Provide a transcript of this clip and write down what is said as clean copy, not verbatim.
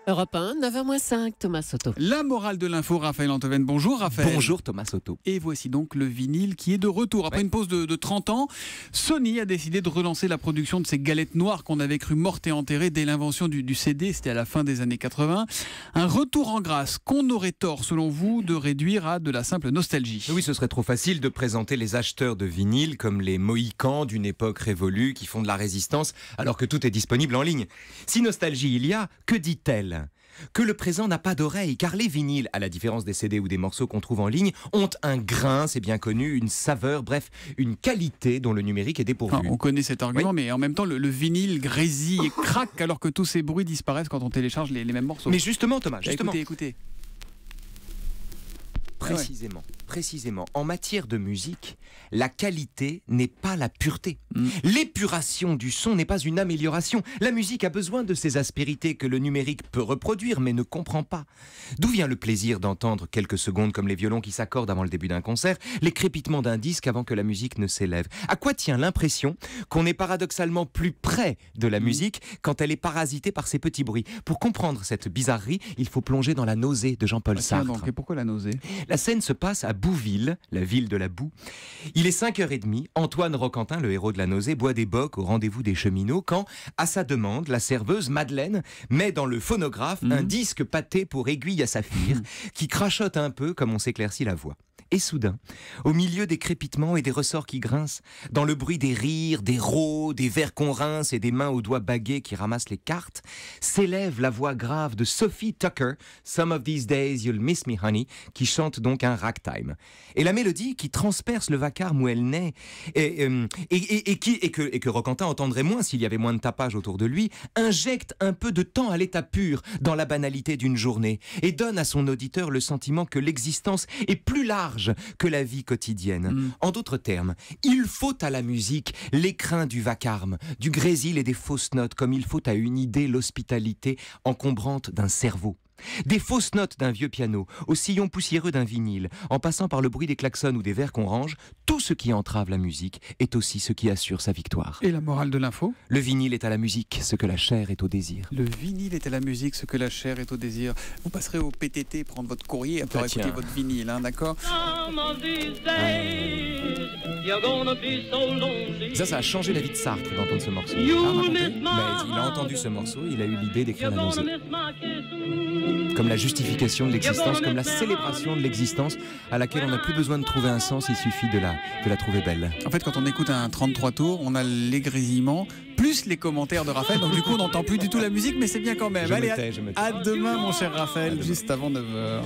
Europe 1, 9h-5, Thomas Soto. La morale de l'info, Raphaël Antoven. Bonjour Raphaël. Bonjour Thomas Soto. Et voici donc le vinyle qui est de retour. Après une pause de 30 ans, Sony a décidé de relancer la production de ces galettes noires qu'on avait cru mortes et enterrées dès l'invention du CD, c'était à la fin des années 80. Un retour en grâce qu'on aurait tort, selon vous, de réduire à de la simple nostalgie. Oui, ce serait trop facile de présenter les acheteurs de vinyle comme les mohicans d'une époque révolue qui font de la résistance alors que tout est disponible en ligne. Si nostalgie il y a, que dit-elle ? Que le présent n'a pas d'oreille, car les vinyles, à la différence des CD ou des morceaux qu'on trouve en ligne, ont un grain, c'est bien connu, une saveur, bref, une qualité dont le numérique est dépourvu. On connaît cet argument, mais en même temps, le vinyle grésille et craque alors que tous ces bruits disparaissent quand on télécharge les mêmes morceaux. Mais justement, Thomas, justement. Écoutez. Précisément, en matière de musique, la qualité n'est pas la pureté. L'épuration du son n'est pas une amélioration. La musique a besoin de ces aspérités que le numérique peut reproduire, mais ne comprend pas. D'où vient le plaisir d'entendre quelques secondes comme les violons qui s'accordent avant le début d'un concert, les crépitements d'un disque avant que la musique ne s'élève? À quoi tient l'impression qu'on est paradoxalement plus près de la musique quand elle est parasitée par ces petits bruits? Pour comprendre cette bizarrerie, il faut plonger dans La nausée de Jean-Paul Sartre. Donc, et pourquoi la nausée? La scène se passe à Bouville, la ville de la boue. Il est 5h30, Antoine Roquentin, le héros de La nausée, boit des bocs au rendez-vous des cheminots quand, à sa demande, la serveuse Madeleine met dans le phonographe un disque pâté pour aiguille à saphir qui crachote un peu comme on s'éclaircit la voix. Et soudain, au milieu des crépitements et des ressorts qui grincent, dans le bruit des rires, des rots, des verres qu'on rince et des mains aux doigts bagués qui ramassent les cartes, s'élève la voix grave de Sophie Tucker, Some of These Days You'll Miss Me Honey, qui chante donc un ragtime. Et la mélodie qui transperce le vacarme où elle naît, et que Roquentin entendrait moins s'il y avait moins de tapage autour de lui, injecte un peu de temps à l'état pur dans la banalité d'une journée, et donne à son auditeur le sentiment que l'existence est plus large que la vie quotidienne. En d'autres termes, il faut à la musique l'écrin du vacarme, du grésil et des fausses notes, comme il faut à une idée l'hospitalité encombrante d'un cerveau. Des fausses notes d'un vieux piano, au sillon poussiéreux d'un vinyle, en passant par le bruit des klaxons ou des verres qu'on range, tout ce qui entrave la musique est aussi ce qui assure sa victoire. Et la morale de l'info? Le vinyle est à la musique ce que la chair est au désir. Le vinyle est à la musique ce que la chair est au désir. Vous passerez au PTT prendre votre courrier après écouter votre vinyle, hein, d'accord? Ça a changé la vie de Sartre d'entendre ce morceau. Mais il a entendu ce morceau, il a eu l'idée d'écrire La nausée. Comme la justification de l'existence, comme la célébration de l'existence à laquelle on n'a plus besoin de trouver un sens, il suffit de la trouver belle. En fait, quand on écoute un 33 tours, on a les grésillements, plus les commentaires de Raphaël, donc du coup on n'entend plus du tout la musique, mais c'est bien quand même. Allez, à demain mon cher Raphaël, juste avant 9h.